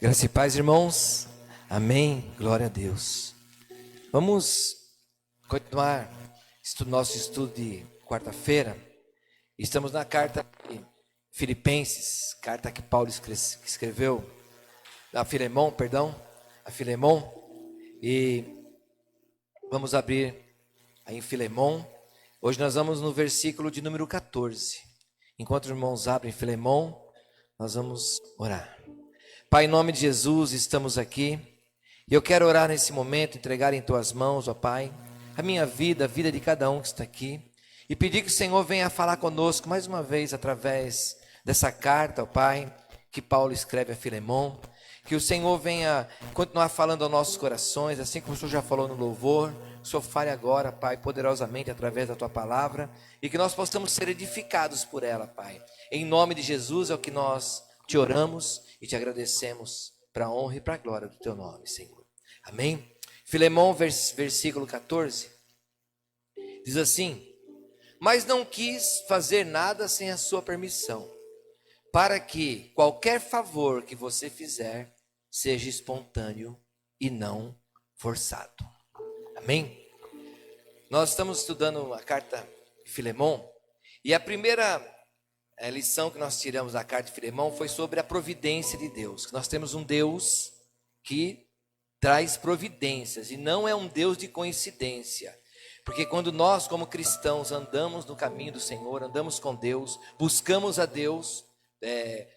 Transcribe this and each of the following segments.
Graça e paz, irmãos. Amém. Glória a Deus. Vamos continuar nosso estudo de quarta-feira. Estamos na carta de Filipenses, carta que Paulo escreveu a Filemon, a Filemon. E vamos abrir aí em Filemon. Hoje nós vamos no versículo de número 14. Enquanto os irmãos abrem Filemon, nós vamos orar. Pai, em nome de Jesus, estamos aqui, e eu quero orar nesse momento, entregar em Tuas mãos, ó Pai, a minha vida, a vida de cada um que está aqui, e pedir que o Senhor venha falar conosco mais uma vez, através dessa carta, ó Pai, que Paulo escreve a Filemon, que o Senhor venha continuar falando aos nossos corações, assim como o Senhor já falou no louvor, o Senhor fale agora, Pai, poderosamente através da Tua palavra, e que nós possamos ser edificados por ela, Pai. Em nome de Jesus é o que nós Te oramos e Te agradecemos para a honra e para a glória do Teu nome, Senhor. Amém? Filemon, versículo 14, diz assim: mas não quis fazer nada sem a sua permissão, para que qualquer favor que você fizer seja espontâneo e não forçado. Amém? Nós estamos estudando a carta de Filemon, e a primeira lição que nós tiramos da carta de Filemon foi sobre a providência de Deus. Nós temos um Deus que traz providências, e não é um Deus de coincidência. Porque quando nós, como cristãos, andamos no caminho do Senhor, andamos com Deus, buscamos a Deus,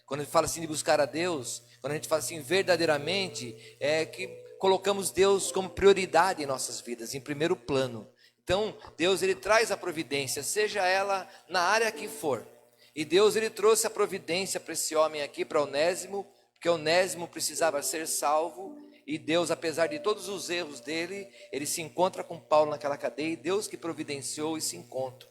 quando a gente fala assim de buscar a Deus, quando a gente fala assim verdadeiramente, é que colocamos Deus como prioridade em nossas vidas, em primeiro plano. Então, Deus, Ele traz a providência, seja ela na área que for. E Deus, Ele trouxe a providência para esse homem aqui, para Onésimo, porque Onésimo precisava ser salvo. E Deus, apesar de todos os erros dele, ele se encontra com Paulo naquela cadeia, e Deus que providenciou esse encontro.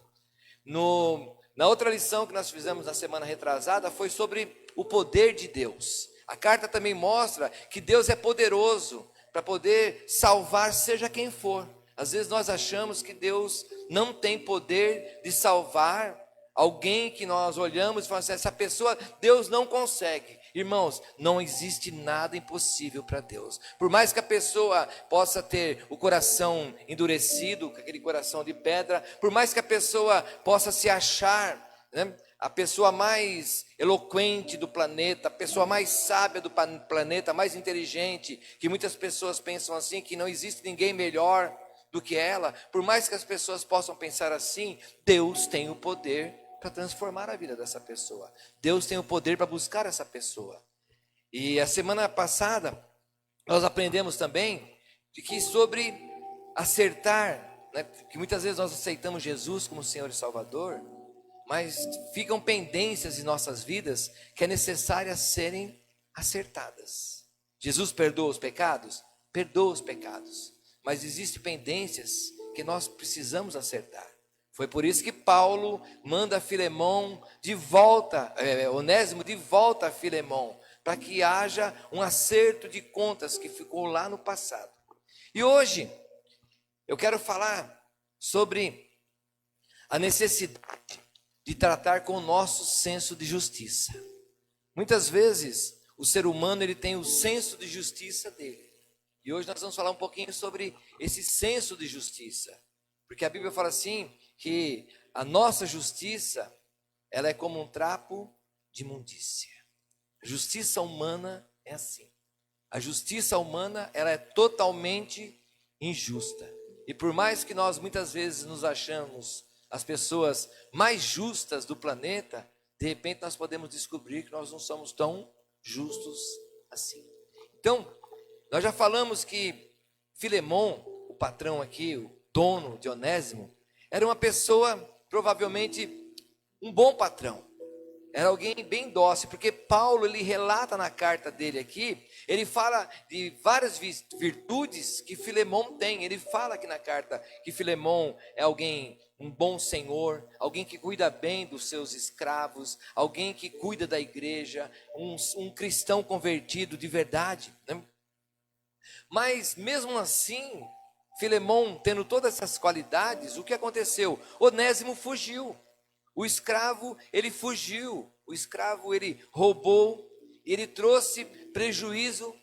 Na outra lição que nós fizemos na semana retrasada, foi sobre o poder de Deus. A carta também mostra que Deus é poderoso para poder salvar seja quem for. Às vezes nós achamos que Deus não tem poder de salvar alguém que nós olhamos e falamos assim, essa pessoa, Deus não consegue. Irmãos, não existe nada impossível para Deus. Por mais que a pessoa possa ter o coração endurecido, aquele coração de pedra, por mais que a pessoa possa se achar, né, a pessoa mais eloquente do planeta, a pessoa mais sábia do planeta, mais inteligente, que muitas pessoas pensam assim, que não existe ninguém melhor do que ela, por mais que as pessoas possam pensar assim, Deus tem o poder para transformar a vida dessa pessoa. Deus tem o poder para buscar essa pessoa. E a semana passada nós aprendemos também de que sobre acertar, né, que muitas vezes nós aceitamos Jesus como Senhor e Salvador, mas ficam pendências em nossas vidas que é necessárias serem acertadas. Jesus perdoa os pecados? Perdoa os pecados. Mas existem pendências que nós precisamos acertar. Foi por isso que Paulo manda Filemon de volta, Onésimo de volta a Filemon, para que haja um acerto de contas que ficou lá no passado. E hoje eu quero falar sobre a necessidade de tratar com o nosso senso de justiça. Muitas vezes o ser humano ele tem o senso de justiça dele. E hoje nós vamos falar um pouquinho sobre esse senso de justiça. Porque a Bíblia fala assim, que a nossa justiça, ela é como um trapo de imundícia. A justiça humana é assim. A justiça humana, ela é totalmente injusta. E por mais que nós muitas vezes nos achamos as pessoas mais justas do planeta, de repente nós podemos descobrir que nós não somos tão justos assim. Então, nós já falamos que Filemon, o patrão aqui, o dono de Onésimo, era uma pessoa, provavelmente, um bom patrão. Era alguém bem dócil, porque Paulo, ele relata na carta dele aqui, ele fala de várias virtudes que Filemon tem. Ele fala aqui na carta que Filemon é alguém, um bom senhor, alguém que cuida bem dos seus escravos, alguém que cuida da igreja, um cristão convertido de verdade, né? Mas mesmo assim, Filemon tendo todas essas qualidades, o que aconteceu? Onésimo fugiu. O escravo, ele fugiu. O escravo, ele roubou. E ele trouxe prejuízo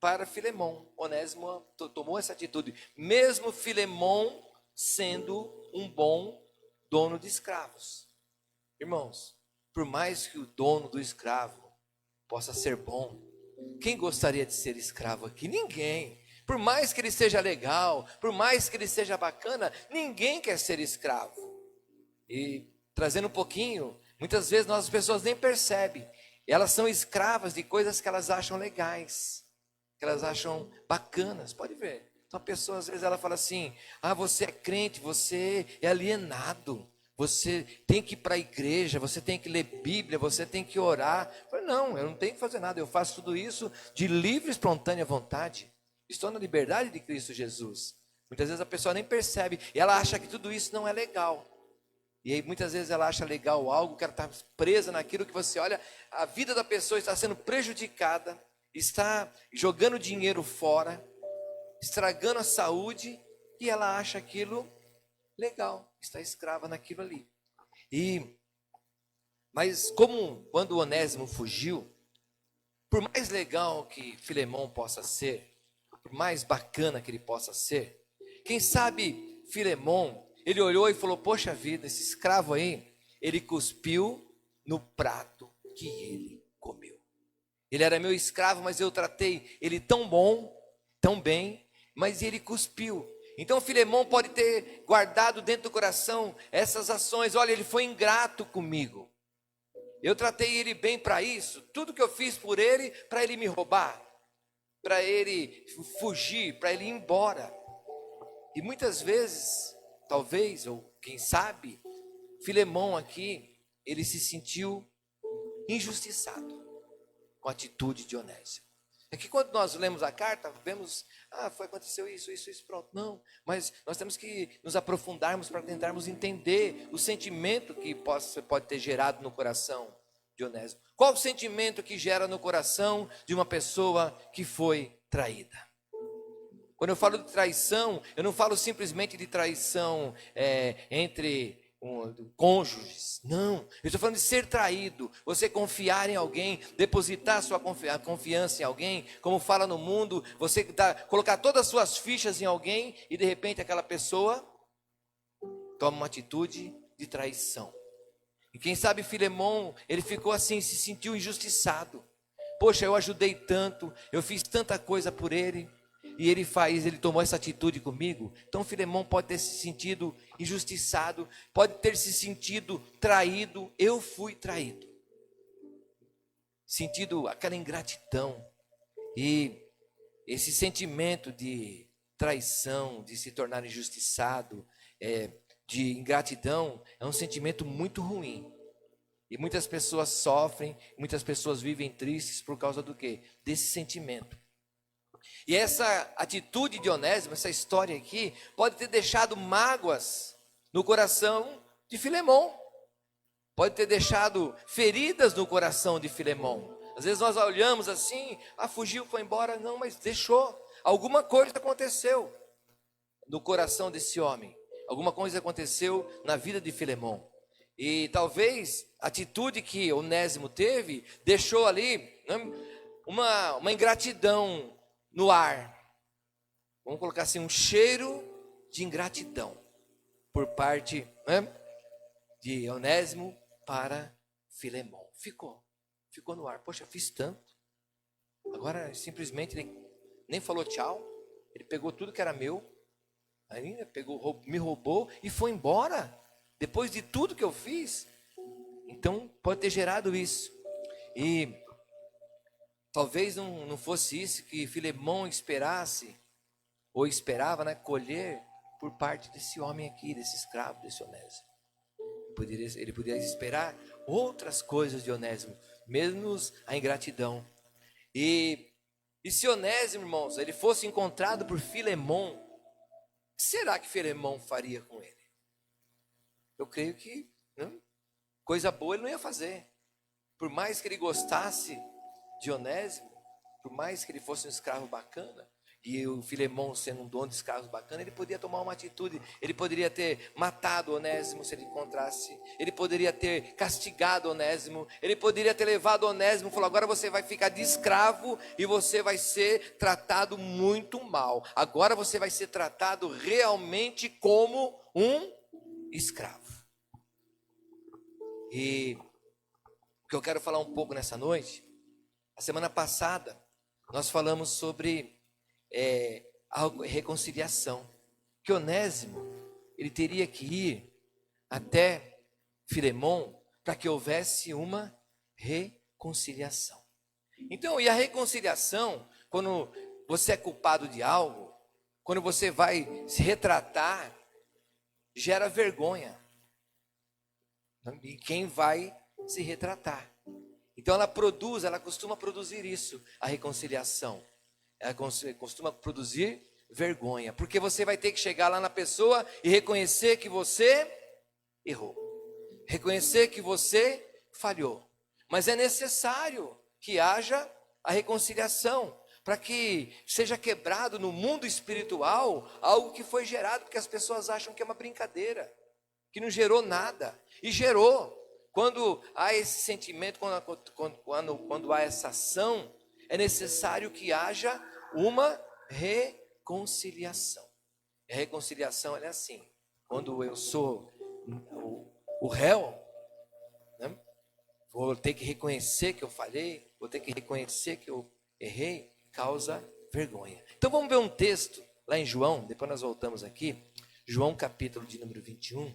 para Filemão. Onésimo tomou essa atitude, mesmo Filemão sendo um bom dono de escravos. Irmãos, por mais que o dono do escravo possa ser bom, quem gostaria de ser escravo aqui? Ninguém. Por mais que ele seja legal, por mais que ele seja bacana, ninguém quer ser escravo. E trazendo um pouquinho, muitas vezes as pessoas nem percebem. Elas são escravas de coisas que elas acham legais, que elas acham bacanas. Pode ver. Então a pessoa às vezes ela fala assim: ah, você é crente, você é alienado, você tem que ir para a igreja, você tem que ler Bíblia, você tem que orar. Eu falo, não, eu não tenho que fazer nada, eu faço tudo isso de livre e espontânea vontade. Estou na liberdade de Cristo Jesus. Muitas vezes a pessoa nem percebe, e ela acha que tudo isso não é legal. E aí muitas vezes ela acha legal algo, que ela está presa naquilo que você olha, a vida da pessoa está sendo prejudicada, está jogando dinheiro fora, estragando a saúde, e ela acha aquilo legal, está escrava naquilo ali. Mas como quando Onésimo fugiu, por mais legal que Filemão possa ser, por mais bacana que ele possa ser, quem sabe Filemão, ele olhou e falou: poxa vida, esse escravo aí, ele cuspiu no prato que ele comeu. Ele era meu escravo, mas eu tratei ele tão bom, tão bem, mas ele cuspiu. Então Filemão pode ter guardado dentro do coração essas ações. Olha, ele foi ingrato comigo. Eu tratei ele bem para isso. Tudo que eu fiz por ele, para ele me roubar, para ele fugir, para ele ir embora. E muitas vezes, talvez, ou quem sabe, Filemão aqui, ele se sentiu injustiçado com a atitude de Onésimo. É que quando nós lemos a carta, vemos, aconteceu isso, pronto. Não, mas nós temos que nos aprofundarmos para tentarmos entender o sentimento que pode ter gerado no coração de Onésimo. Qual o sentimento que gera no coração de uma pessoa que foi traída? Quando eu falo de traição, eu não falo simplesmente de traição entre cônjuges. Não, eu estou falando de ser traído. Você confiar em alguém, depositar sua confiança em alguém, como fala no mundo, você colocar todas as suas fichas em alguém e de repente aquela pessoa toma uma atitude de traição. E quem sabe Filemão, ele ficou assim, se sentiu injustiçado. Poxa, eu ajudei tanto, eu fiz tanta coisa por ele, e ele tomou essa atitude comigo. Então Filemão pode ter se sentido injustiçado, pode ter se sentido traído. Eu fui traído, sentido aquela ingratidão. E esse sentimento de traição, de se tornar injustiçado, de ingratidão, é um sentimento muito ruim. E muitas pessoas sofrem, muitas pessoas vivem tristes por causa do quê? Desse sentimento. E essa atitude de Onésimo, essa história aqui, pode ter deixado mágoas no coração de Filemão. Pode ter deixado feridas no coração de Filemão. Às vezes nós olhamos assim, fugiu, foi embora. Não, mas deixou. Alguma coisa aconteceu no coração desse homem. Alguma coisa aconteceu na vida de Filemão. E talvez a atitude que Onésimo teve, deixou ali uma ingratidão no ar. Vamos colocar assim, um cheiro de ingratidão por parte de Onésimo para Filemão. Ficou no ar. Poxa, fiz tanto. Agora simplesmente ele nem falou tchau. Ele pegou tudo que era meu, ainda me roubou e foi embora. Depois de tudo que eu fiz. Então pode ter gerado isso. E talvez não fosse isso que Filemão esperasse, ou esperava, colher por parte desse homem aqui, desse escravo, desse Onésimo. Ele poderia esperar outras coisas de Onésimo, menos a ingratidão. E se Onésimo, irmãos, ele fosse encontrado por Filemão, o que será que Filemão faria com ele? Eu creio que coisa boa ele não ia fazer. Por mais que ele gostasse de Onésimo, por mais que ele fosse um escravo bacana, E o Filemão, sendo um dono de escravos bacana, ele poderia tomar uma atitude. Ele poderia ter matado Onésimo se ele encontrasse. Ele poderia ter castigado Onésimo. Ele poderia ter levado Onésimo e falou: agora você vai ficar de escravo e você vai ser tratado muito mal. Agora você vai ser tratado realmente como um escravo. E o que eu quero falar um pouco nessa noite, a semana passada nós falamos sobre a reconciliação, que Onésimo, ele teria que ir até Filemão para que houvesse uma reconciliação. Então, e a reconciliação, quando você é culpado de algo, quando você vai se retratar, gera vergonha. E quem vai se retratar? Então ela costuma produzir isso, a reconciliação. Ela costuma produzir vergonha, porque você vai ter que chegar lá na pessoa e reconhecer que você errou, reconhecer que você falhou. Mas é necessário que haja a reconciliação, para que seja quebrado no mundo espiritual algo que foi gerado, porque as pessoas acham que é uma brincadeira, que não nada, e gerou. Quando há esse sentimento, quando há essa ação, é necessário que haja uma reconciliação. A reconciliação é assim: quando eu sou o réu, né, vou ter que reconhecer que eu falhei, vou ter que reconhecer que eu errei, causa vergonha. Então vamos ver um texto lá em João, depois nós voltamos aqui, João capítulo de número 21,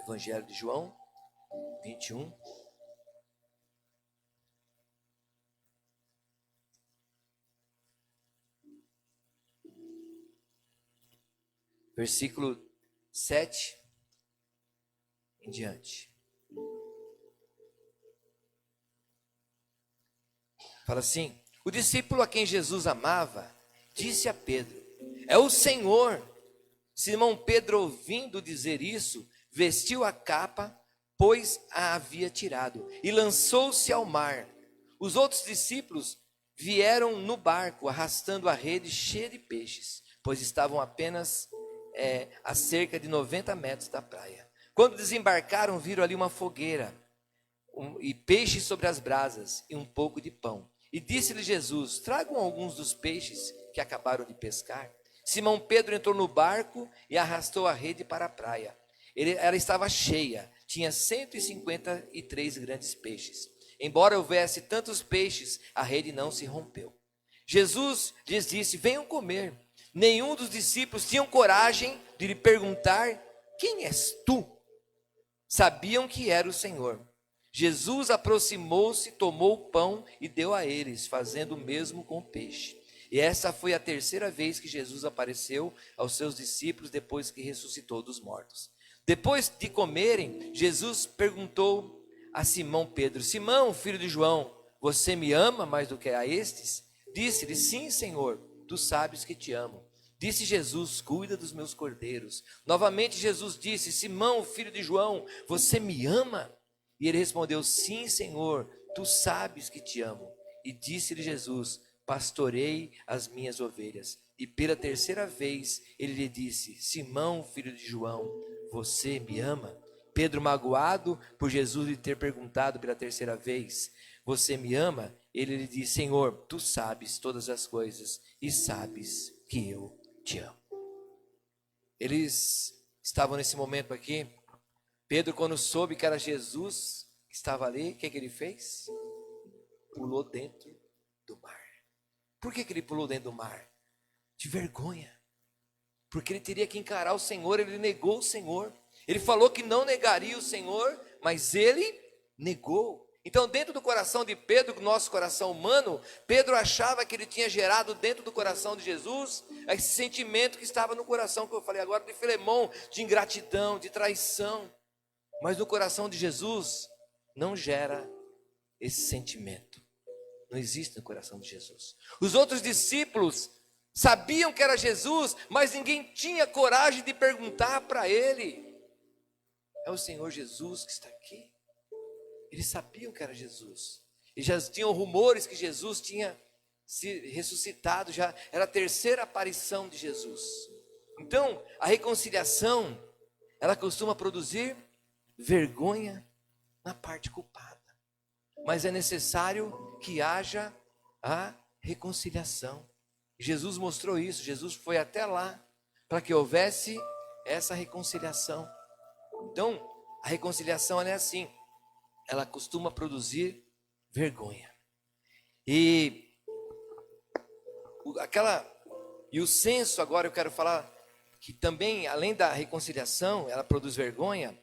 Evangelho de João 21. Versículo 7 em diante. Fala assim: o discípulo a quem Jesus amava disse a Pedro: é o Senhor. Simão Pedro, ouvindo dizer isso, vestiu a capa, pois a havia tirado, e lançou-se ao mar. Os outros discípulos vieram no barco, arrastando a rede cheia de peixes, pois estavam apenas a cerca de 90 metros da praia. Quando desembarcaram, viram ali uma fogueira, e peixes sobre as brasas, e um pouco de pão. E disse-lhe Jesus: tragam alguns dos peixes que acabaram de pescar. Simão Pedro entrou no barco e arrastou a rede para a praia. Ela estava cheia, tinha 153 grandes peixes. Embora houvesse tantos peixes, a rede não se rompeu. Jesus lhes disse: venham comer. Nenhum dos discípulos tinham coragem de lhe perguntar: quem és tu? Sabiam que era o Senhor. Jesus aproximou-se, tomou o pão e deu a eles, fazendo o mesmo com o peixe. E essa foi a terceira vez que Jesus apareceu aos seus discípulos depois que ressuscitou dos mortos. Depois de comerem, Jesus perguntou a Simão Pedro: Simão, filho de João, você me ama mais do que a estes? Disse-lhe: sim, Senhor, tu sabes que te amo. Disse Jesus: cuida dos meus cordeiros. Novamente Jesus disse: Simão, filho de João, você me ama? E ele respondeu: sim, Senhor, tu sabes que te amo. E disse-lhe Jesus: pastorei as minhas ovelhas. E pela terceira vez ele lhe disse: Simão, filho de João, você me ama? Pedro, magoado por Jesus lhe ter perguntado pela terceira vez: você me ama? Ele lhe disse: Senhor, tu sabes todas as coisas e sabes que eu te amo. Eles estavam nesse momento aqui. Pedro, quando soube que era Jesus que estava ali, o que ele fez? Pulou dentro do mar. Por que ele pulou dentro do mar? De vergonha. Porque ele teria que encarar o Senhor. Ele negou o Senhor. Ele falou que não negaria o Senhor, mas ele negou. Então, dentro do coração de Pedro, nosso coração humano, Pedro achava que ele tinha gerado dentro do coração de Jesus esse sentimento que estava no coração, que eu falei agora, de Filemão, de ingratidão, de traição. Mas no coração de Jesus não gera esse sentimento. Não existe no coração de Jesus. Os outros discípulos sabiam que era Jesus, mas ninguém tinha coragem de perguntar para ele: é o Senhor Jesus que está aqui? Eles sabiam que era Jesus. E já tinham rumores que Jesus tinha ressuscitado, já era a terceira aparição de Jesus. Então, a reconciliação, ela costuma produzir vergonha na parte culpada. Mas é necessário que haja a reconciliação. Jesus mostrou isso, Jesus foi até lá para que houvesse essa reconciliação. Então, a reconciliação ela é assim, ela costuma produzir vergonha. E o senso, agora eu quero falar que também, além da reconciliação, ela produz vergonha,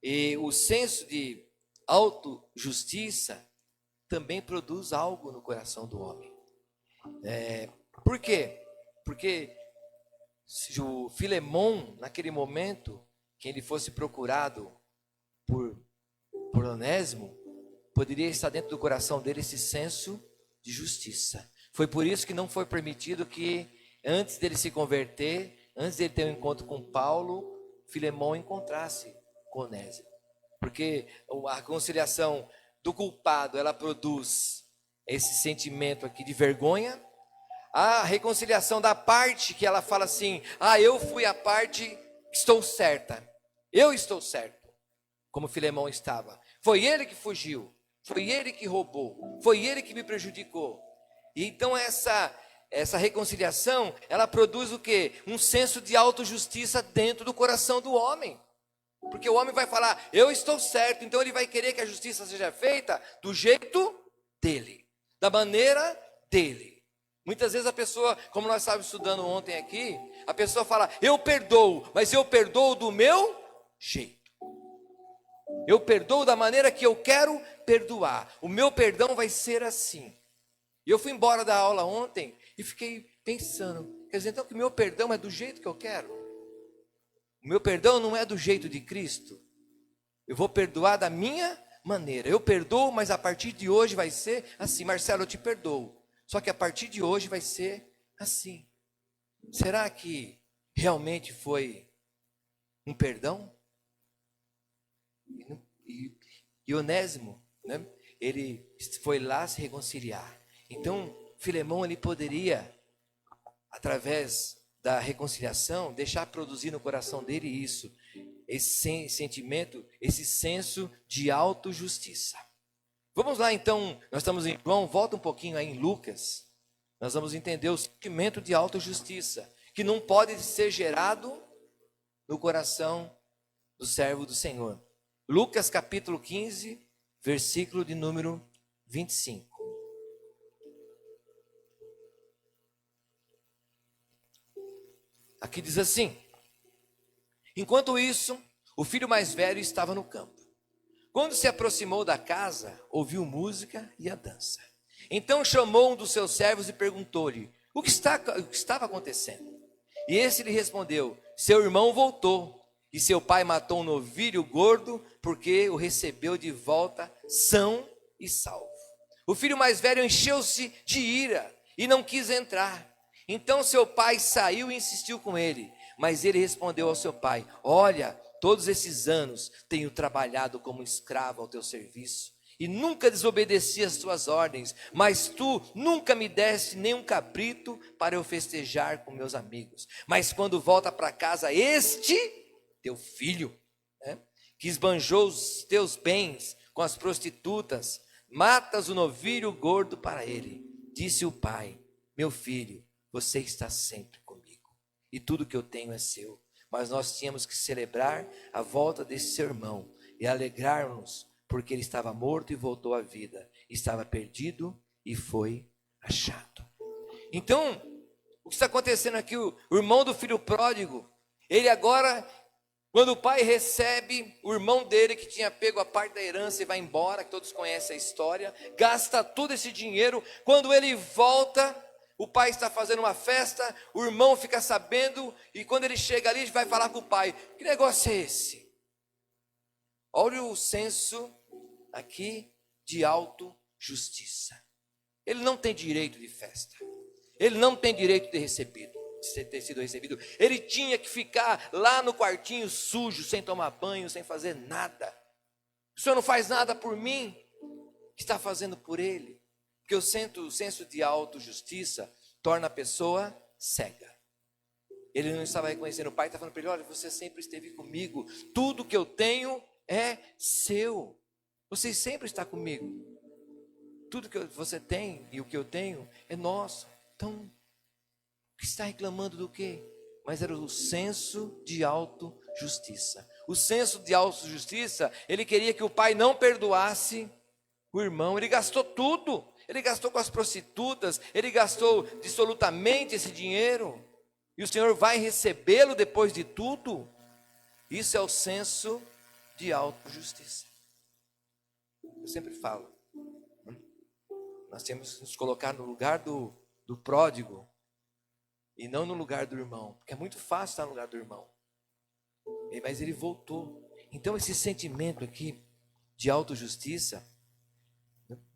e o senso de autojustiça também produz algo no coração do homem. Por quê? Porque se o Filemão, naquele momento, que ele fosse procurado por Onésimo, poderia estar dentro do coração dele esse senso de justiça. Foi por isso que não foi permitido que, antes dele se converter, antes dele ter um encontro com Paulo, Filemão encontrasse com Onésimo. Porque a reconciliação do culpado, ela produz esse sentimento aqui de vergonha. A reconciliação da parte que ela fala assim, eu fui a parte que estou certa. Eu estou certo, como Filemão estava. Foi ele que fugiu, foi ele que roubou, foi ele que me prejudicou. E então essa reconciliação, ela produz o quê? Um senso de autojustiça dentro do coração do homem. Porque o homem vai falar, eu estou certo, então ele vai querer que a justiça seja feita do jeito dele, da maneira dele. Muitas vezes a pessoa, como nós estávamos estudando ontem aqui, a pessoa fala, eu perdoo, mas eu perdoo do meu jeito. Eu perdoo da maneira que eu quero perdoar. O meu perdão vai ser assim. E eu fui embora da aula ontem e fiquei pensando, quer dizer, então que o meu perdão é do jeito que eu quero? O meu perdão não é do jeito de Cristo. Eu vou perdoar da minha maneira. Eu perdoo, mas a partir de hoje vai ser assim. Marcelo, eu te perdoo. Só que a partir de hoje vai ser assim. Será que realmente foi um perdão? E Onésimo, né? Ele foi lá se reconciliar. Então, Filemão, ele poderia, através da reconciliação, deixar produzir no coração dele isso, esse sentimento, esse senso de autojustiça. Vamos lá então, nós estamos em João, volta um pouquinho aí em Lucas, nós vamos entender o sentimento de autojustiça, que não pode ser gerado no coração do servo do Senhor. Lucas capítulo 15, versículo de número 25. Aqui diz assim, enquanto isso, o filho mais velho estava no campo. Quando se aproximou da casa, ouviu música e a dança. Então chamou um dos seus servos e perguntou-lhe, o que estava acontecendo? E esse lhe respondeu, seu irmão voltou, e seu pai matou um novilho gordo, porque o recebeu de volta são e salvo. O filho mais velho encheu-se de ira e não quis entrar. Então seu pai saiu e insistiu com ele, mas ele respondeu ao seu pai, olha, todos esses anos tenho trabalhado como escravo ao teu serviço, e nunca desobedeci às tuas ordens, mas tu nunca me deste nem um cabrito para eu festejar com meus amigos. Mas quando volta para casa este, teu filho, que esbanjou os teus bens com as prostitutas, matas o novilho gordo para ele. Disse o pai, meu filho, você está sempre comigo, e tudo que eu tenho é seu. Mas nós tínhamos que celebrar a volta desse seu irmão, e alegrar-nos, porque ele estava morto e voltou à vida, estava perdido e foi achado. Então, o que está acontecendo aqui, o irmão do filho pródigo, ele agora, quando o pai recebe o irmão dele, que tinha pego a parte da herança e vai embora, que todos conhecem a história, gasta todo esse dinheiro, quando ele volta, o pai está fazendo uma festa, o irmão fica sabendo, e quando ele chega ali, vai falar com o pai, que negócio é esse? Olha o senso aqui de autojustiça. Ele não tem direito de festa, ele não tem direito de ter sido recebido, ele tinha que ficar lá no quartinho sujo, sem tomar banho, sem fazer nada. O senhor não faz nada por mim, o que está fazendo por ele? Por Porque o senso de autojustiça torna a pessoa cega. Ele não estava reconhecendo, o pai está falando para ele, olha, você sempre esteve comigo, tudo que eu tenho é seu, você sempre está comigo, tudo que você tem e o que eu tenho é nosso. Então, está reclamando do quê? Mas era o senso de autojustiça. O senso de autojustiça, ele queria que o pai não perdoasse o irmão. Ele gastou tudo, ele gastou com as prostitutas, ele gastou dissolutamente esse dinheiro, e o Senhor vai recebê-lo depois de tudo. Isso é o senso de autojustiça. Eu sempre falo, nós temos que nos colocar no lugar do pródigo, e não no lugar do irmão, porque é muito fácil estar no lugar do irmão, mas ele voltou. Então esse sentimento aqui de autojustiça,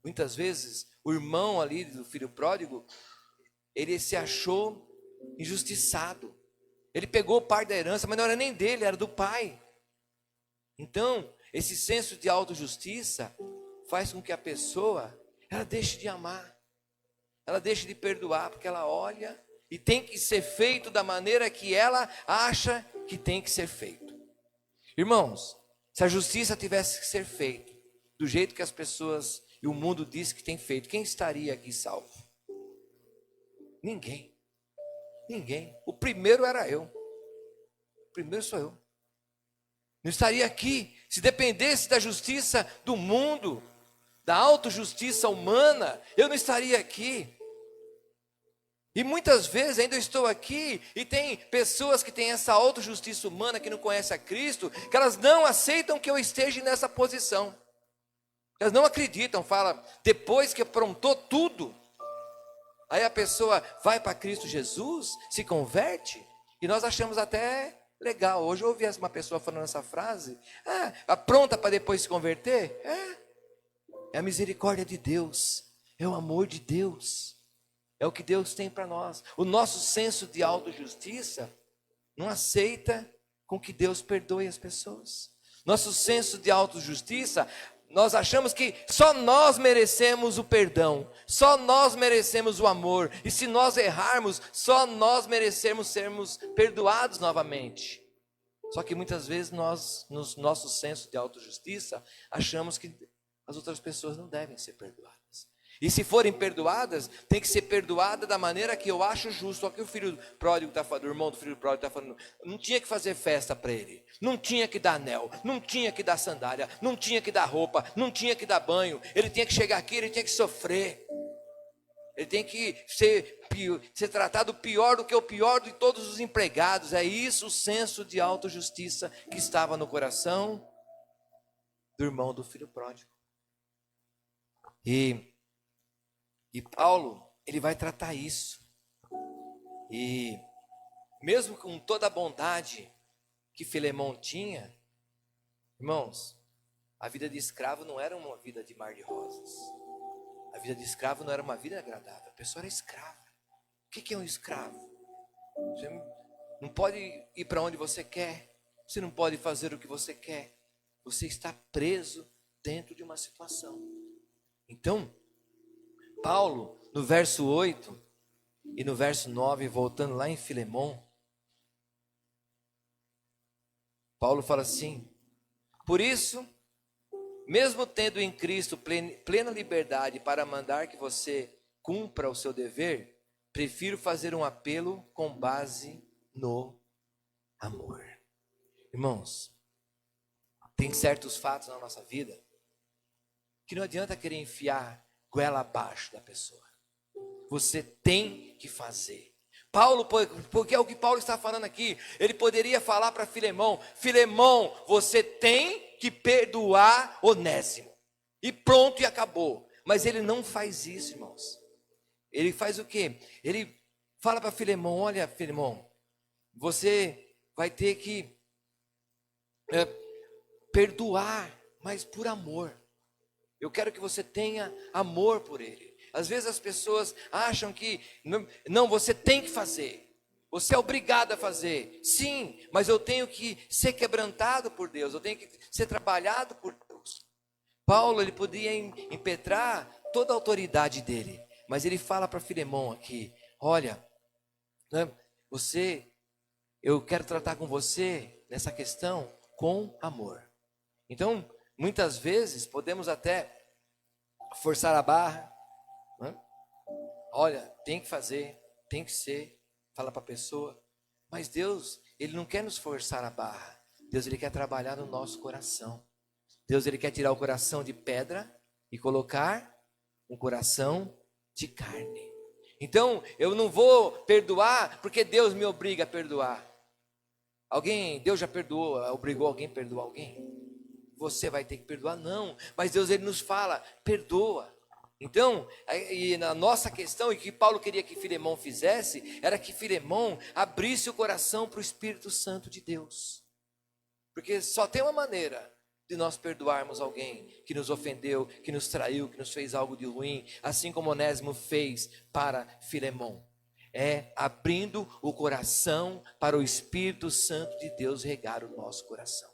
muitas vezes o irmão ali do filho pródigo, ele se achou injustiçado, ele pegou parte da herança, mas não era nem dele, era do pai. Então esse senso de autojustiça faz com que a pessoa, ela deixe de amar, ela deixe de perdoar, porque ela olha e tem que ser feito da maneira que ela acha que tem que ser feito. Irmãos, se a justiça tivesse que ser feita do jeito que as pessoas e o mundo diz que tem feito, quem estaria aqui salvo? Ninguém. Ninguém. O primeiro era eu. O primeiro sou eu. Não estaria aqui se dependesse da justiça do mundo, da autojustiça humana, eu não estaria aqui. E muitas vezes ainda eu estou aqui e tem pessoas que têm essa autojustiça humana, que não conhecem a Cristo, que elas não aceitam que eu esteja nessa posição. Elas não acreditam, falam, depois que aprontou tudo, aí a pessoa vai para Cristo Jesus, se converte, e nós achamos até legal. Hoje eu ouvi uma pessoa falando essa frase, apronta para depois se converter? É a misericórdia de Deus, é o amor de Deus. É o que Deus tem para nós. O nosso senso de autojustiça não aceita com que Deus perdoe as pessoas. Nosso senso de autojustiça, nós achamos que só nós merecemos o perdão, só nós merecemos o amor, e se nós errarmos, só nós merecemos sermos perdoados novamente. Só que muitas vezes nós, no nosso senso de autojustiça, achamos que as outras pessoas não devem ser perdoadas. E se forem perdoadas, tem que ser perdoada da maneira que eu acho justo. Olha o que o filho pródigo está falando, o irmão do filho pródigo está falando. Não tinha que fazer festa para ele, não tinha que dar anel, não tinha que dar sandália, não tinha que dar roupa, não tinha que dar banho. Ele tinha que chegar aqui, ele tinha que sofrer. Ele tem que ser tratado pior do que o pior de todos os empregados. É isso o senso de autojustiça que estava no coração do irmão do filho pródigo. E Paulo, ele vai tratar isso. E mesmo com toda a bondade que Filemão tinha, irmãos, a vida de escravo não era uma vida de mar de rosas. A vida de escravo não era uma vida agradável. A pessoa era escrava. O que é um escravo? Você não pode ir para onde você quer. Você não pode fazer o que você quer. Você está preso dentro de uma situação. Então, Paulo, no verso 8 e no verso 9, voltando lá em Filemão, Paulo fala assim: por isso, mesmo tendo em Cristo plena liberdade para mandar que você cumpra o seu dever, prefiro fazer um apelo com base no amor. Irmãos, tem certos fatos na nossa vida que não adianta querer enfiar goela abaixo da pessoa. Você tem que fazer. Paulo, porque é o que Paulo está falando aqui. Ele poderia falar para Filemão: Filemão, você tem que perdoar Onésimo. E pronto, e acabou. Mas ele não faz isso, irmãos. Ele faz o quê? Ele fala para Filemão: olha, Filemão, você vai ter que perdoar, mas por amor. Eu quero que você tenha amor por ele. Às vezes as pessoas acham que não, você tem que fazer. Você é obrigado a fazer. Sim, mas eu tenho que ser quebrantado por Deus. Eu tenho que ser trabalhado por Deus. Paulo, ele podia impetrar toda a autoridade dele. Mas ele fala para Filemão aqui: olha, né, eu quero tratar com você nessa questão com amor. Então, muitas vezes podemos até forçar a barra, né? Olha, tem que fazer, tem que ser, fala para a pessoa. Mas Deus, Ele não quer nos forçar a barra. Deus, Ele quer trabalhar no nosso coração. Deus, Ele quer tirar o coração de pedra e colocar um coração de carne. Então, eu não vou perdoar porque Deus me obriga a perdoar. Deus já perdoou, obrigou alguém a perdoar alguém? Você vai ter que perdoar? Não. Mas Deus, Ele nos fala, perdoa. Então, e na nossa questão, e que Paulo queria que Filemão fizesse, era que Filemão abrisse o coração para o Espírito Santo de Deus. Porque só tem uma maneira de nós perdoarmos alguém que nos ofendeu, que nos traiu, que nos fez algo de ruim, assim como Onésimo fez para Filemão. É abrindo o coração para o Espírito Santo de Deus regar o nosso coração.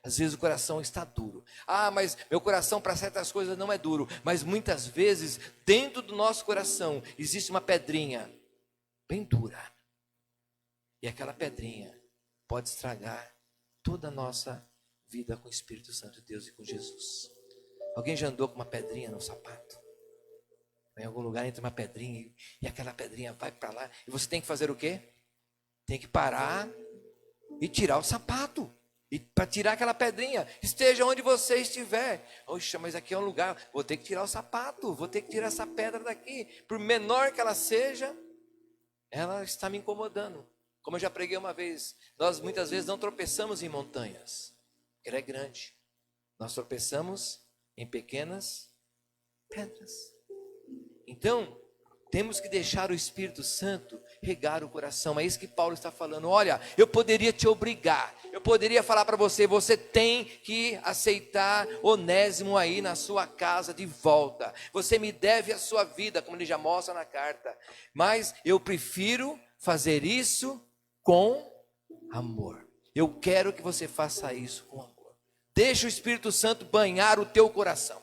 Às vezes o coração está duro. Mas meu coração para certas coisas não é duro. Mas muitas vezes, dentro do nosso coração, existe uma pedrinha bem dura. E aquela pedrinha pode estragar toda a nossa vida com o Espírito Santo de Deus e com Jesus. Alguém já andou com uma pedrinha no sapato? Em algum lugar entra uma pedrinha e aquela pedrinha vai para lá. E você tem que fazer o quê? Tem que parar e tirar o sapato. E para tirar aquela pedrinha, esteja onde você estiver. Oxa, mas aqui é um lugar, vou ter que tirar o sapato, vou ter que tirar essa pedra daqui. Por menor que ela seja, ela está me incomodando. Como eu já preguei uma vez, nós muitas vezes não tropeçamos em montanhas, porque ela é grande. Nós tropeçamos em pequenas pedras. Então, temos que deixar o Espírito Santo regar o coração. É isso que Paulo está falando. Olha, eu poderia te obrigar. Eu poderia falar para você, você tem que aceitar Onésimo aí na sua casa de volta. Você me deve a sua vida, como ele já mostra na carta. Mas eu prefiro fazer isso com amor. Eu quero que você faça isso com amor. Deixa o Espírito Santo banhar o teu coração.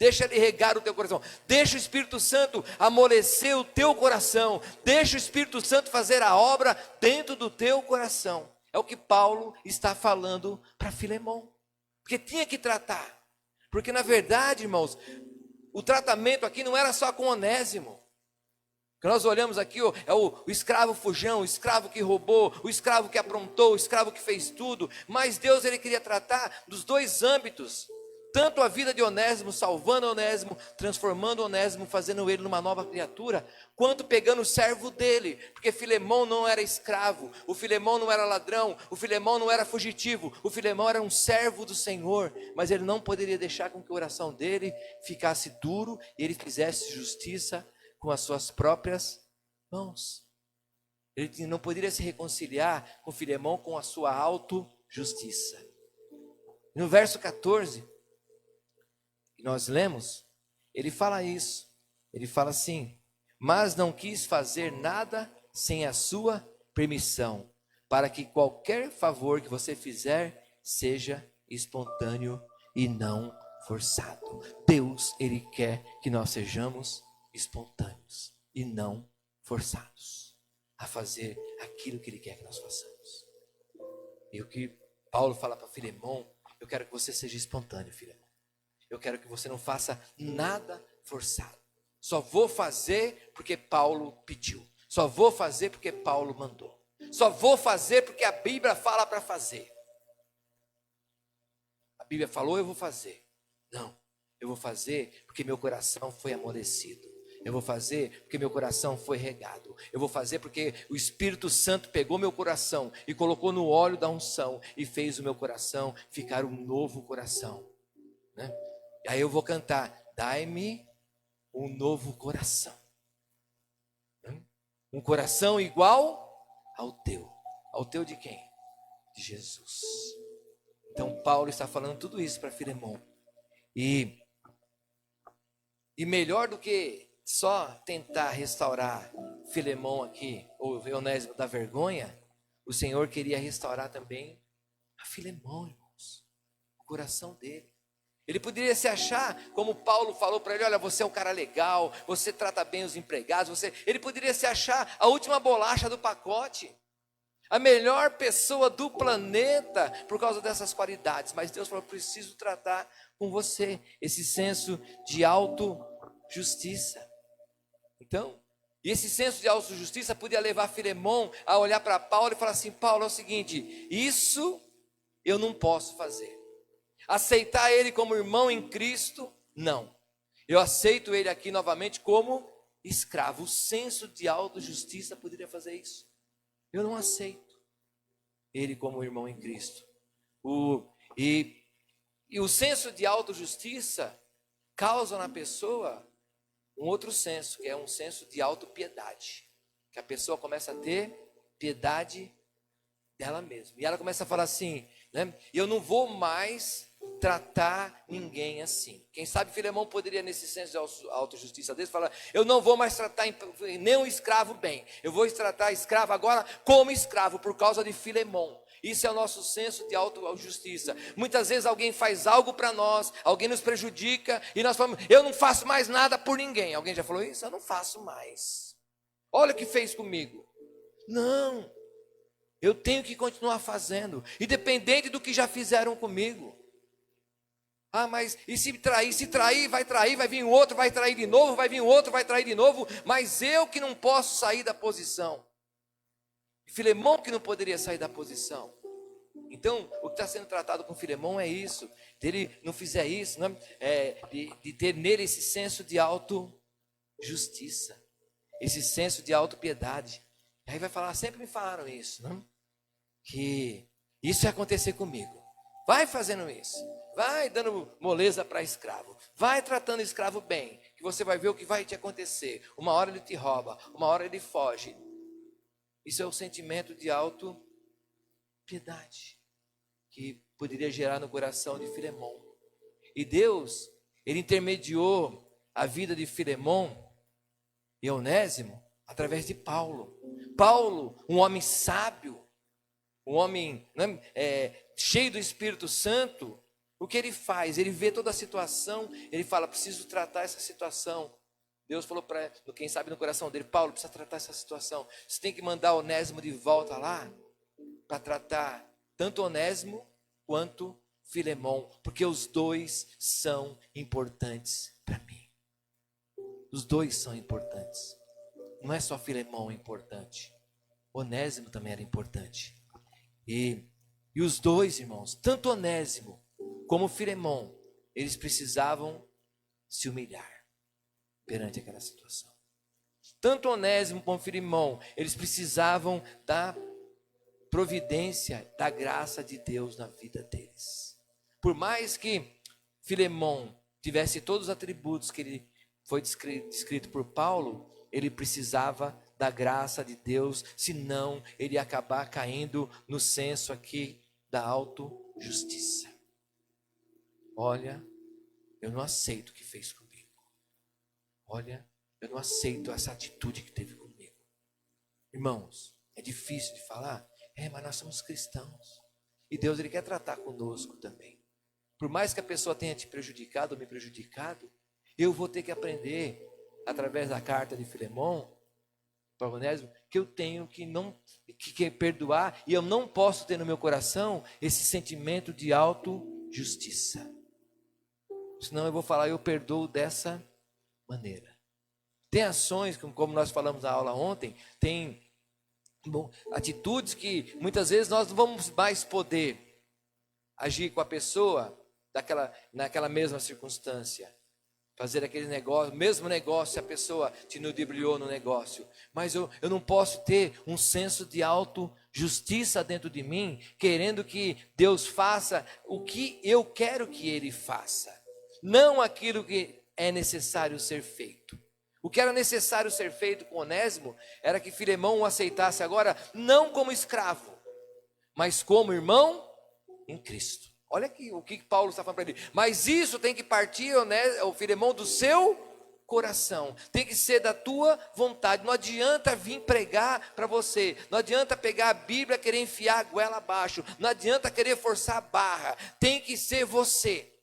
Deixa ele regar o teu coração. Deixa o Espírito Santo amolecer o teu coração. Deixa o Espírito Santo fazer a obra dentro do teu coração. É o que Paulo está falando para Filemão. Porque tinha que tratar. Porque na verdade, irmãos, o tratamento aqui não era só com Onésimo. Que nós olhamos aqui, é o escravo fujão, o escravo que roubou, o escravo que aprontou, o escravo que fez tudo. Mas Deus, ele queria tratar dos dois âmbitos. Tanto a vida de Onésimo, salvando Onésimo, transformando Onésimo, fazendo ele numa nova criatura, quanto pegando o servo dele, porque Filemão não era escravo, o Filemão não era ladrão, o Filemão não era fugitivo, o Filemão era um servo do Senhor, mas ele não poderia deixar com que o coração dele ficasse duro e ele fizesse justiça com as suas próprias mãos. Ele não poderia se reconciliar com Filemão com a sua autojustiça. No verso 14, que nós lemos, ele fala isso. Ele fala assim: mas não quis fazer nada sem a sua permissão, para que qualquer favor que você fizer seja espontâneo e não forçado. Deus, ele quer que nós sejamos espontâneos e não forçados a fazer aquilo que ele quer que nós façamos. E o que Paulo fala para Filemão: eu quero que você seja espontâneo, Filemão. Eu quero que você não faça nada forçado. Só vou fazer porque Paulo pediu. Só vou fazer porque Paulo mandou. Só vou fazer porque a Bíblia fala para fazer. A Bíblia falou, eu vou fazer. Não, eu vou fazer porque meu coração foi amolecido. Eu vou fazer porque meu coração foi regado. Eu vou fazer porque o Espírito Santo pegou meu coração e colocou no óleo da unção e fez o meu coração ficar um novo coração, né? E aí eu vou cantar: dai-me um novo coração. Um coração igual ao teu. Ao teu de quem? De Jesus. Então Paulo está falando tudo isso para Filemão. E melhor do que só tentar restaurar Filemão aqui, ou Onésimo da vergonha, o Senhor queria restaurar também a Filemão, irmãos. O coração dele. Ele poderia se achar, como Paulo falou para ele, olha, você é um cara legal, você trata bem os empregados, ele poderia se achar a última bolacha do pacote, a melhor pessoa do planeta por causa dessas qualidades. Mas Deus falou, preciso tratar com você esse senso de autojustiça. Então, esse senso de autojustiça podia levar Filemão a olhar para Paulo e falar assim, Paulo, é o seguinte, isso eu não posso fazer. Aceitar ele como irmão em Cristo, não. Eu aceito ele aqui novamente como escravo. O senso de autojustiça poderia fazer isso. Eu não aceito ele como irmão em Cristo. E o senso de autojustiça causa na pessoa um outro senso, que é um senso de autopiedade. Que a pessoa começa a ter piedade dela mesma. E ela começa a falar assim, né? Eu não vou mais tratar ninguém assim. Quem sabe Filemão poderia, nesse senso de autojustiça dele, falar, eu não vou mais tratar nenhum escravo bem, eu vou tratar escravo agora como escravo, por causa de Filemão. Isso é o nosso senso de autojustiça. Muitas vezes alguém faz algo para nós, alguém nos prejudica, e nós falamos, eu não faço mais nada por ninguém. Alguém já falou isso? Eu não faço mais. Olha o que fez comigo. Não, eu tenho que continuar fazendo, independente do que já fizeram comigo. Ah, mas e se trair? Se trair, vai vir o outro, vai trair de novo, vai vir o outro, vai trair de novo, mas eu que não posso sair da posição. Filemão que não poderia sair da posição. Então, o que está sendo tratado com Filemão é isso, dele não fizer isso, não é? De ter nele esse senso de autojustiça, esse senso de autopiedade. E aí vai falar, sempre me falaram isso, não? Que isso ia acontecer comigo. Vai fazendo isso. Vai dando moleza para escravo. Vai tratando escravo bem. Que você vai ver o que vai te acontecer. Uma hora ele te rouba. Uma hora ele foge. Isso é o sentimento de autopiedade. Que poderia gerar no coração de Filemão. E Deus, ele intermediou a vida de Filemão e Onésimo através de Paulo. Paulo, um homem sábio. Um homem, né, cheio do Espírito Santo. O que ele faz? Ele vê toda a situação, ele fala, preciso tratar essa situação. Deus falou para quem sabe no coração dele, Paulo, precisa tratar essa situação. Você tem que mandar Onésimo de volta lá, para tratar tanto Onésimo quanto Filemão, porque os dois são importantes para mim. Os dois são importantes. Não é só Filemão importante, Onésimo também era importante. E os dois, irmãos, tanto Onésimo como Filemão, eles precisavam se humilhar perante aquela situação. Tanto Onésimo como Filemão, eles precisavam da providência, da graça de Deus na vida deles. Por mais que Filemão tivesse todos os atributos que ele foi descrito por Paulo, ele precisava da graça de Deus, senão ele ia acabar caindo no senso aqui da autojustiça. Olha, eu não aceito o que fez comigo. Olha, eu não aceito essa atitude que teve comigo. Irmãos, é difícil de falar? Mas nós somos cristãos. E Deus, ele quer tratar conosco também. Por mais que a pessoa tenha te prejudicado ou me prejudicado, eu vou ter que aprender, através da carta de Filemão, para Onésimo, que eu tenho que perdoar, e eu não posso ter no meu coração esse sentimento de autojustiça. Senão eu vou falar, eu perdoo dessa maneira. Tem ações, como nós falamos na aula ontem, tem atitudes que muitas vezes nós não vamos mais poder agir com a pessoa naquela mesma circunstância. Fazer aquele negócio, mesmo negócio, se a pessoa te ludibriou no negócio. Mas eu não posso ter um senso de autojustiça dentro de mim, querendo que Deus faça o que eu quero que Ele faça. Não aquilo que é necessário ser feito. O que era necessário ser feito com Onésimo era que Filemão o aceitasse agora, não como escravo, mas como irmão em Cristo. Olha aqui o que Paulo está falando para ele. Mas isso tem que partir, o Filemão, do seu coração. Tem que ser da tua vontade. Não adianta vir pregar para você. Não adianta pegar a Bíblia e querer enfiar a goela abaixo. Não adianta querer forçar a barra. Tem que ser você.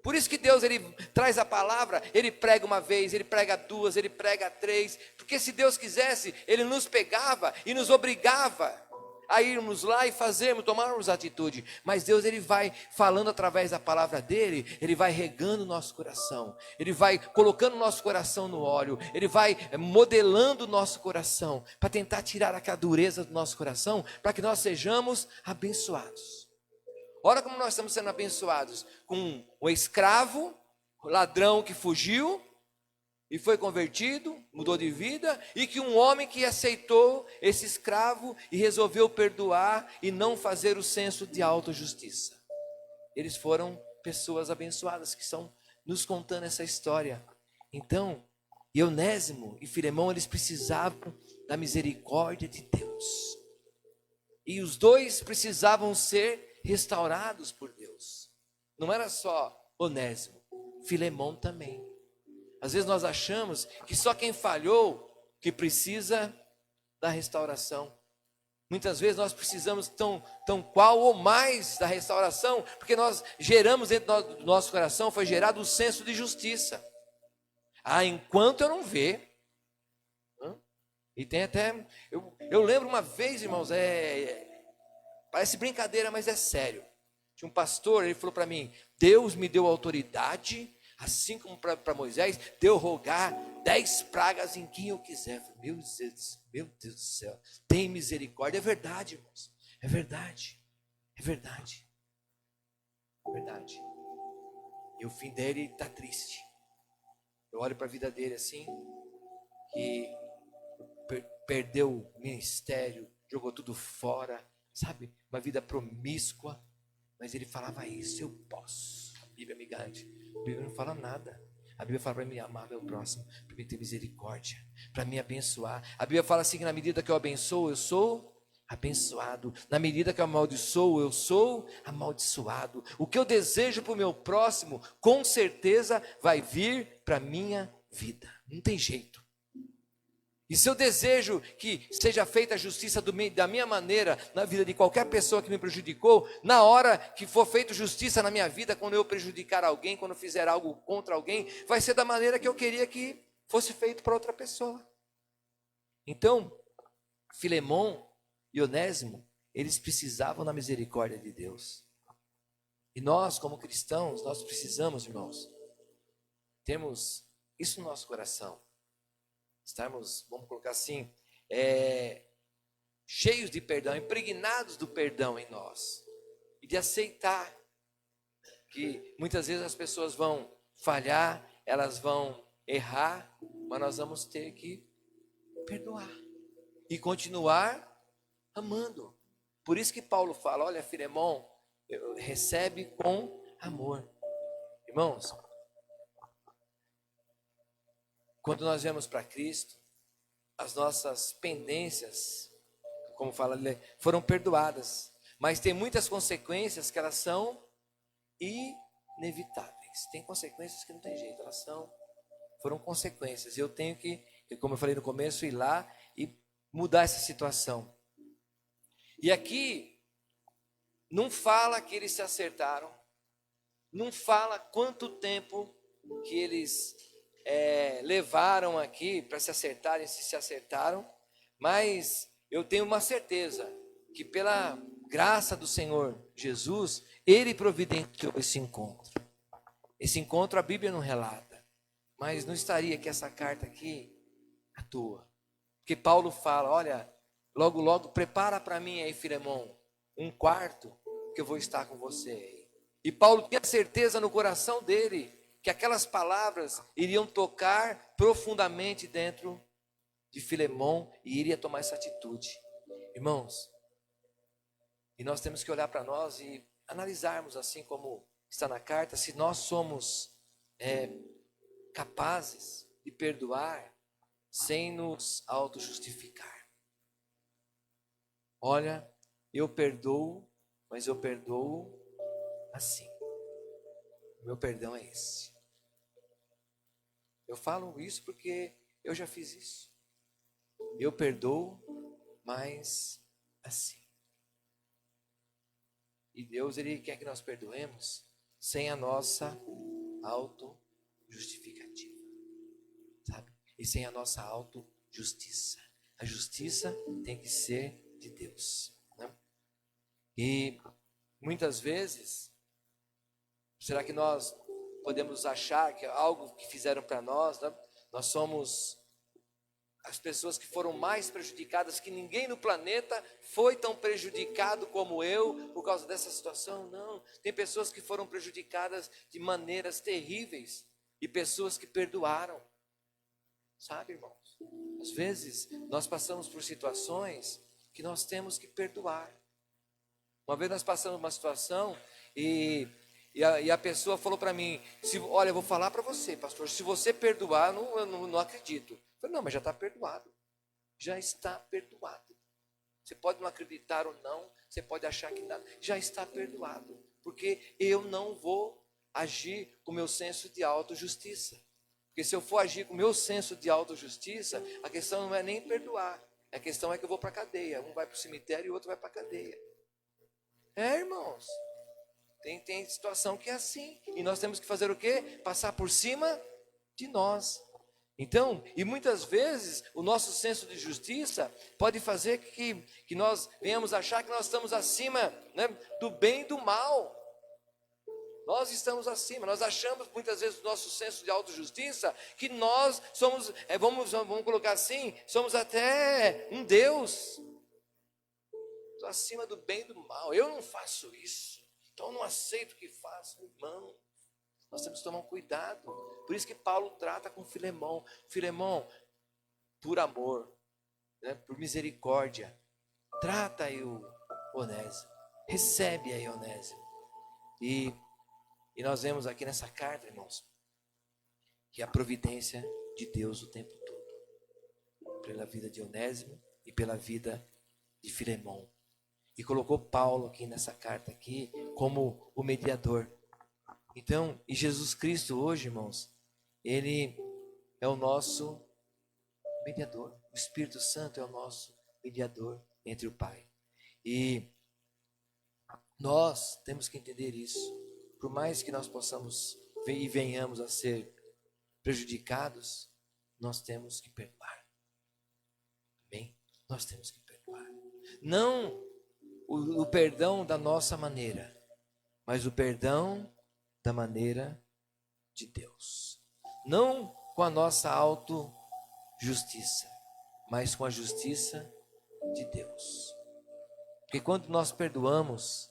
Por isso que Deus, ele traz a palavra, ele prega uma vez, ele prega duas, ele prega três, porque se Deus quisesse, ele nos pegava e nos obrigava a irmos lá e fazermos, tomarmos atitude, mas Deus, ele vai falando através da palavra dele, ele vai regando o nosso coração, ele vai colocando o nosso coração no óleo, ele vai modelando o nosso coração, para tentar tirar aquela dureza do nosso coração, para que nós sejamos abençoados. Olha como nós estamos sendo abençoados, com um escravo, ladrão que fugiu, e foi convertido, mudou de vida, e que um homem que aceitou esse escravo e resolveu perdoar e não fazer o senso de autojustiça. Eles foram pessoas abençoadas que estão nos contando essa história. Então, Onésimo e Filemão, eles precisavam da misericórdia de Deus. E os dois precisavam ser restaurados por Deus. Não era só Onésimo, Filemão também. Às vezes nós achamos que só quem falhou que precisa da restauração. Muitas vezes nós precisamos tão qual ou mais da restauração, porque nós geramos dentro do nosso coração, foi gerado um senso de justiça. Enquanto eu não ver. E tem até, eu lembro uma vez, irmãos, parece brincadeira, mas é sério. Tinha um pastor, ele falou para mim, Deus me deu autoridade, assim como para Moisés, de eu rogar 10 pragas em quem eu quiser. Eu falei, meu Deus do céu, tem misericórdia. É verdade, irmãos, é verdade, é verdade, é verdade. E o fim dele está triste. Eu olho para a vida dele assim, que perdeu o ministério, jogou tudo fora, sabe, uma vida promíscua, mas ele falava isso, eu posso. A Bíblia me garante, a Bíblia não fala nada. A Bíblia fala para me amar meu próximo, para me ter misericórdia, para me abençoar. A Bíblia fala assim que na medida que eu abençoo, eu sou abençoado. Na medida que eu amaldiçoo, eu sou amaldiçoado. O que eu desejo para o meu próximo, com certeza vai vir para a minha vida. Não tem jeito. E se eu desejo que seja feita a justiça da minha maneira na vida de qualquer pessoa que me prejudicou, na hora que for feita justiça na minha vida, quando eu prejudicar alguém, quando eu fizer algo contra alguém, vai ser da maneira que eu queria que fosse feito para outra pessoa. Então, Filemão e Onésimo, eles precisavam da misericórdia de Deus. E nós, como cristãos, nós precisamos, irmãos, termos isso no nosso coração. Estarmos, vamos colocar assim, cheios de perdão, impregnados do perdão em nós. E de aceitar que muitas vezes as pessoas vão falhar, elas vão errar, mas nós vamos ter que perdoar e continuar amando. Por isso que Paulo fala, olha, Filemão, recebe com amor. Irmãos, quando nós viemos para Cristo, as nossas pendências, como fala ali, foram perdoadas. Mas tem muitas consequências que elas são inevitáveis. Tem consequências que não tem jeito, foram consequências. Eu tenho que, como eu falei no começo, ir lá e mudar essa situação. E aqui, não fala que eles se acertaram, não fala quanto tempo que eles levaram aqui para se acertarem, se acertaram, mas eu tenho uma certeza que pela graça do Senhor Jesus, Ele providenciou esse encontro. Esse encontro a Bíblia não relata, mas não estaria aqui essa carta aqui à toa. Porque Paulo fala, olha, logo logo prepara para mim aí, Filemão, um quarto que eu vou estar com você aí. E Paulo tinha certeza no coração dele que aquelas palavras iriam tocar profundamente dentro de Filemão e iria tomar essa atitude. Irmãos, e nós temos que olhar para nós e analisarmos, assim como está na carta, se nós somos capazes de perdoar sem nos auto-justificar. Olha, eu perdoo, mas eu perdoo assim. O meu perdão é esse. Eu falo isso porque eu já fiz isso. Eu perdoo, mas assim. E Deus, Ele quer que nós perdoemos sem a nossa autojustificativa, sabe? E sem a nossa autojustiça. A justiça tem que ser de Deus, né? E muitas vezes, será que nós podemos achar que algo que fizeram para nós, né? Nós somos as pessoas que foram mais prejudicadas, que ninguém no planeta foi tão prejudicado como eu por causa dessa situação? Não, tem pessoas que foram prejudicadas de maneiras terríveis e pessoas que perdoaram, sabe, irmãos? Às vezes nós passamos por situações que nós temos que perdoar. Uma vez nós passamos uma situação e a pessoa falou para mim, olha, eu vou falar para você, pastor, se você perdoar, eu não acredito. Eu falei, não, mas já está perdoado. Já está perdoado. Você pode não acreditar ou não, você pode achar que nada, já está perdoado. Porque eu não vou agir com o meu senso de autojustiça. Porque se eu for agir com o meu senso de autojustiça, a questão não é nem perdoar. A questão é que eu vou para a cadeia. Um vai para o cemitério e o outro vai para a cadeia. Irmãos, tem situação que é assim. E nós temos que fazer o quê? Passar por cima de nós. Então, e muitas vezes, o nosso senso de justiça pode fazer que nós venhamos achar que nós estamos acima, né, do bem e do mal. Nós estamos acima, nós achamos muitas vezes o nosso senso de autojustiça que nós somos, vamos colocar assim, somos até um Deus. Estou acima do bem e do mal, eu não faço isso, então eu não aceito o que faço, irmão. Nós temos que tomar um cuidado. Por isso que Paulo trata com Filemão. Filemão, por amor, né, por misericórdia, trata aí o Onésimo. Recebe aí Onésimo. E nós vemos aqui nessa carta, irmãos, que a providência de Deus o tempo todo. Pela vida de Onésimo e pela vida de Filemão. E colocou Paulo aqui nessa carta aqui como o mediador. Então, e Jesus Cristo hoje, irmãos, Ele é o nosso mediador. O Espírito Santo é o nosso mediador entre o Pai. E nós temos que entender isso. Por mais que nós possamos e venhamos a ser prejudicados, nós temos que perdoar. Amém? Nós temos que perdoar. Não o perdão da nossa maneira, mas o perdão da maneira de Deus. Não com a nossa autojustiça, mas com a justiça de Deus. Porque quando nós perdoamos,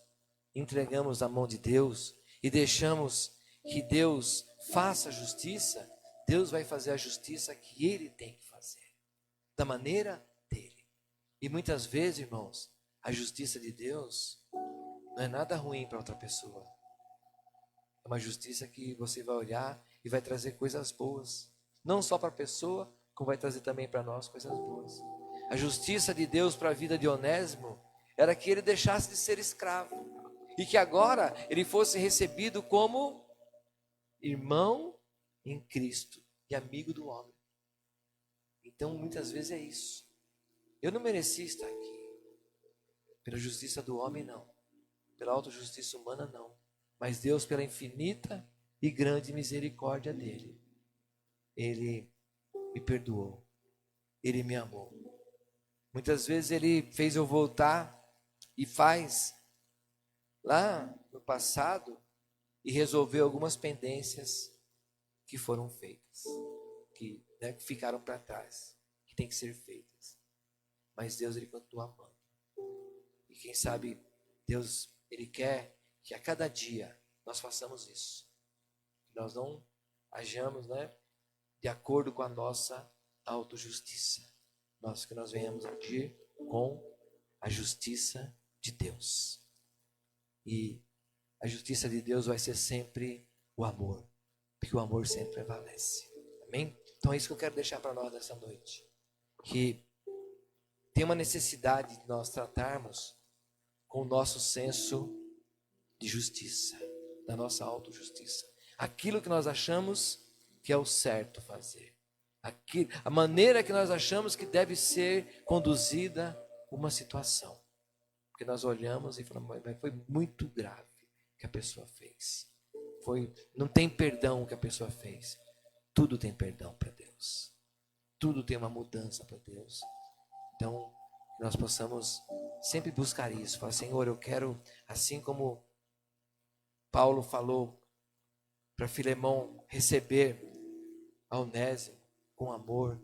entregamos na mão de Deus e deixamos que Deus faça a justiça, Deus vai fazer a justiça que Ele tem que fazer, da maneira dele. E muitas vezes, irmãos, a justiça de Deus não é nada ruim para outra pessoa. É uma justiça que você vai olhar e vai trazer coisas boas. Não só para a pessoa, como vai trazer também para nós coisas boas. A justiça de Deus para a vida de Onésimo era que ele deixasse de ser escravo. E que agora ele fosse recebido como irmão em Cristo e amigo do homem. Então muitas vezes é isso. Eu não merecia estar aqui. Pela justiça do homem não. Pela autojustiça humana não. Mas Deus, pela infinita e grande misericórdia dele, Ele me perdoou. Ele me amou. Muitas vezes Ele fez eu voltar e faz lá no passado e resolveu algumas pendências que foram feitas, que ficaram para trás, que tem que ser feitas. Mas Deus, Ele continua amando. E quem sabe Deus, Ele quer que a cada dia nós façamos isso. Que nós não hajamos, de acordo com a nossa autojustiça. Que nós venhamos agir com a justiça de Deus. E a justiça de Deus vai ser sempre o amor, porque o amor sempre prevalece. Amém? Então é isso que eu quero deixar para nós nessa noite. Que tem uma necessidade de nós tratarmos com o nosso senso de justiça, da nossa autojustiça. Aquilo que nós achamos que é o certo fazer. A maneira que nós achamos que deve ser conduzida uma situação. Porque nós olhamos e falamos, mas foi muito grave o que a pessoa fez. não tem perdão o que a pessoa fez. Tudo tem perdão para Deus. Tudo tem uma mudança para Deus. Então, nós possamos sempre buscar isso. Falar, Senhor, eu quero, assim como Paulo falou para Filemão, receber a Onésimo com amor,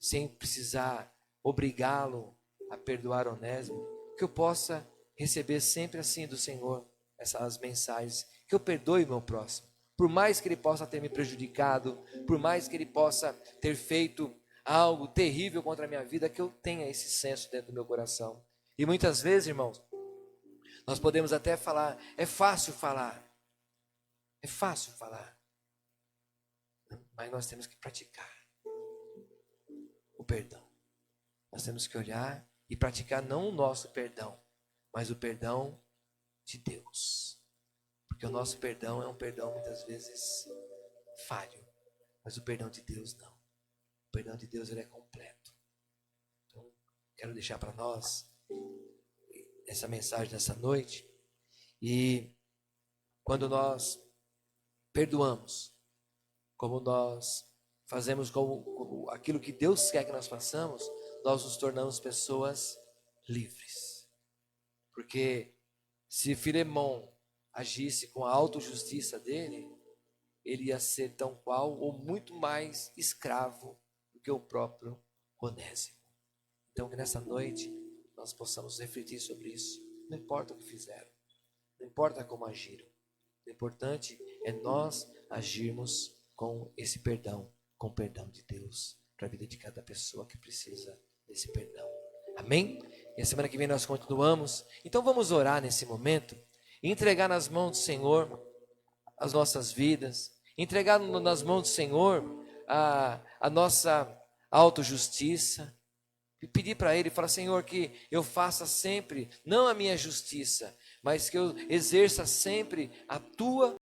sem precisar obrigá-lo a perdoar Onésimo, que eu possa receber sempre assim do Senhor essas mensagens, que eu perdoe meu próximo, por mais que ele possa ter me prejudicado, por mais que ele possa ter feito algo terrível contra a minha vida, que eu tenha esse senso dentro do meu coração. E muitas vezes, irmãos, nós podemos até falar, é fácil falar, mas nós temos que praticar o perdão. Nós temos que olhar e praticar não o nosso perdão, mas o perdão de Deus. Porque o nosso perdão é um perdão muitas vezes falho, mas o perdão de Deus não. O perdão de Deus ele é completo. Então, quero deixar para nós essa mensagem nessa noite. E quando nós perdoamos, como nós fazemos como aquilo que Deus quer que nós façamos, nós nos tornamos pessoas livres. Porque se Filemão agisse com a autojustiça dele, ele ia ser tão qual ou muito mais escravo do que o próprio Onésimo. Então que nessa noite nós possamos refletir sobre isso. Não importa o que fizeram, não importa como agiram, o importante é nós agirmos com esse perdão, com o perdão de Deus, para a vida de cada pessoa que precisa desse perdão. Amém? E a semana que vem nós continuamos. Então vamos orar nesse momento e entregar nas mãos do Senhor as nossas vidas, entregar nas mãos do Senhor a nossa autojustiça, e pedir para Ele, falar, Senhor, que eu faça sempre, não a minha justiça, mas que eu exerça sempre a Tua